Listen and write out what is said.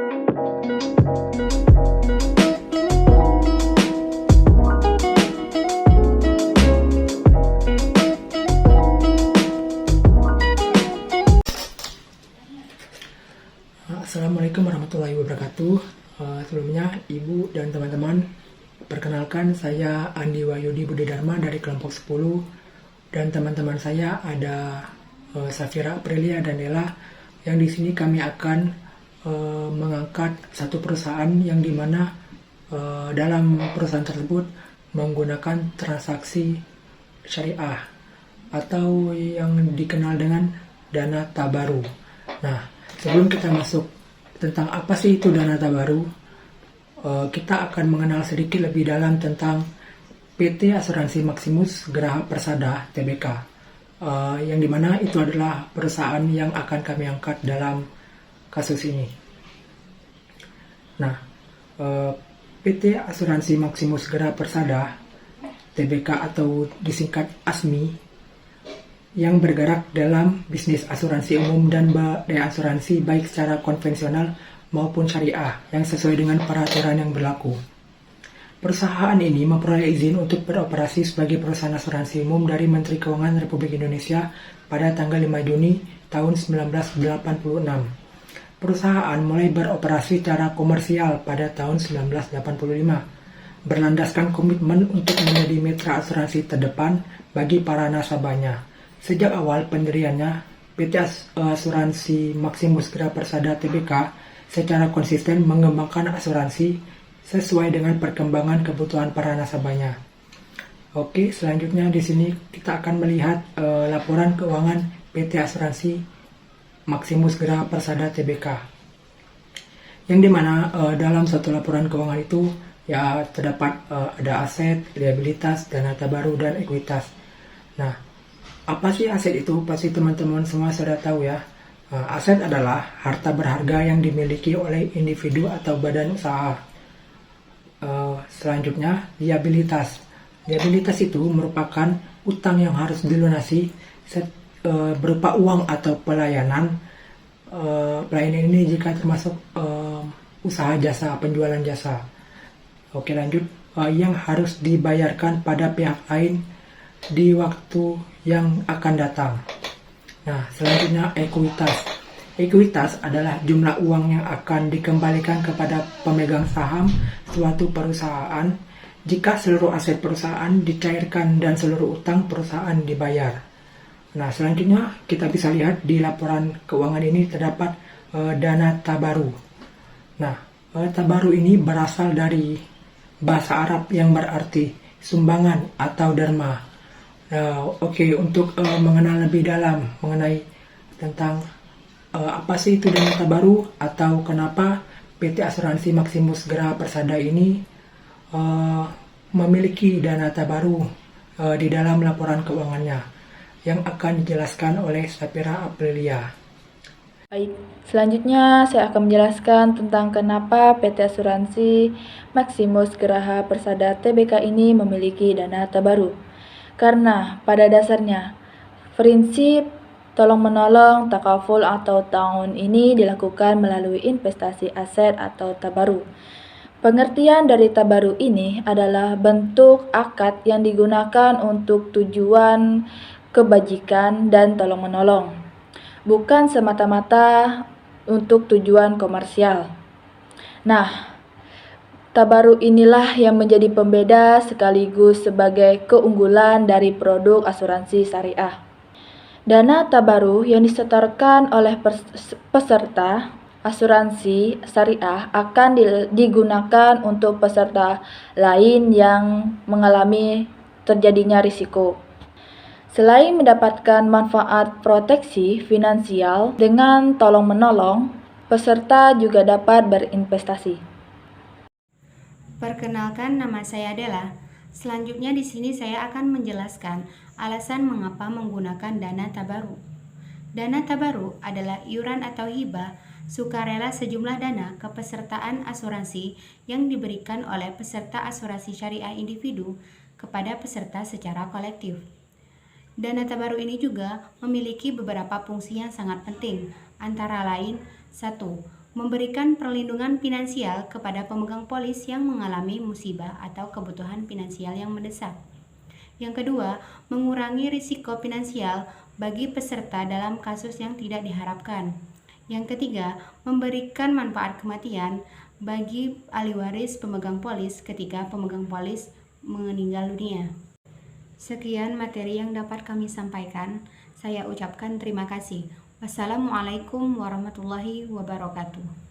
Assalamualaikum warahmatullahi wabarakatuh. Sebelumnya, Ibu dan teman-teman, perkenalkan saya Andi Wahyudi Budidharma dari kelompok 10, dan teman-teman saya ada Safira Aprilia dan Nela, yang di sini kami akan mengangkat satu perusahaan yang dimana dalam perusahaan tersebut menggunakan transaksi syariah atau yang dikenal dengan dana tabaru. Nah, sebelum kita masuk tentang apa sih itu dana tabaru, kita akan mengenal sedikit lebih dalam tentang PT Asuransi Maximus Geraha Persada Tbk, yang dimana itu adalah perusahaan yang akan kami angkat dalam kasus ini. Nah, PT Asuransi Maximus Geraha Persada Tbk atau disingkat ASMI, yang bergerak dalam bisnis asuransi umum dan asuransi baik secara konvensional maupun syariah yang sesuai dengan peraturan yang berlaku. Perusahaan ini memperoleh izin untuk beroperasi sebagai perusahaan asuransi umum dari Menteri Keuangan Republik Indonesia pada tanggal 5 Juni tahun 1986. Perusahaan mulai beroperasi secara komersial pada tahun 1985, berlandaskan komitmen untuk menjadi mitra asuransi terdepan bagi para nasabahnya. Sejak awal pendiriannya, PT Asuransi Maximus Geraha Persada Tbk secara konsisten mengembangkan asuransi sesuai dengan perkembangan kebutuhan para nasabahnya. Oke, selanjutnya di sini kita akan melihat laporan keuangan PT Asuransi Maximus Geraha Persada Tbk, yang dimana dalam satu laporan keuangan itu ya terdapat ada aset, liabilitas, dana tabaru, dan ekuitas. Nah, apa sih aset itu? Pasti teman-teman semua sudah tahu ya. Aset adalah harta berharga yang dimiliki oleh individu atau badan usaha. Selanjutnya, liabilitas. Liabilitas itu merupakan utang yang harus dilunasi berupa uang atau pelayanan. Pelayanan ini jika termasuk usaha jasa, penjualan jasa. Oke, lanjut. Yang harus dibayarkan pada pihak lain di waktu yang akan datang. Nah, selanjutnya ekuitas. Ekuitas adalah jumlah uang yang akan dikembalikan kepada pemegang saham suatu perusahaan jika seluruh aset perusahaan dicairkan dan seluruh utang perusahaan dibayar. Nah, selanjutnya kita bisa lihat di laporan keuangan ini terdapat dana tabaru. Nah, tabaru ini berasal dari bahasa Arab yang berarti sumbangan atau derma. Oke, untuk mengenal lebih dalam mengenai tentang apa sih itu dana tabaru atau kenapa PT Asuransi Maximus Geraha Persada ini memiliki dana tabaru di dalam laporan keuangannya, yang akan dijelaskan oleh Safira Aprilia. Baik, selanjutnya saya akan menjelaskan tentang kenapa PT Asuransi Maximus Geraha Persada Tbk ini memiliki dana tabaru. Karena pada dasarnya, prinsip tolong-menolong, takaful atau ta'awun ini dilakukan melalui investasi aset atau tabaru. Pengertian dari tabaru ini adalah bentuk akad yang digunakan untuk tujuan kebajikan dan tolong-menolong, bukan semata-mata untuk tujuan komersial. Nah, tabaru inilah yang menjadi pembeda sekaligus sebagai keunggulan dari produk asuransi syariah. Dana tabaru yang disetorkan oleh peserta asuransi syariah akan digunakan untuk peserta lain yang mengalami terjadinya risiko. Selain mendapatkan manfaat proteksi finansial dengan tolong-menolong, peserta juga dapat berinvestasi. Perkenalkan, nama saya Adela. Selanjutnya di sini saya akan menjelaskan alasan mengapa menggunakan dana tabaru. Dana tabaru adalah iuran atau hibah sukarela sejumlah dana kepesertaan asuransi yang diberikan oleh peserta asuransi syariah individu kepada peserta secara kolektif. Dana tabaru ini juga memiliki beberapa fungsi yang sangat penting, antara lain 1. memberikan perlindungan finansial kepada pemegang polis yang mengalami musibah atau kebutuhan finansial yang mendesak. Yang kedua, mengurangi risiko finansial bagi peserta dalam kasus yang tidak diharapkan. Yang ketiga, memberikan manfaat kematian bagi ahli waris pemegang polis ketika pemegang polis meninggal dunia. Sekian materi yang dapat kami sampaikan. Saya ucapkan terima kasih. Wassalamualaikum warahmatullahi wabarakatuh.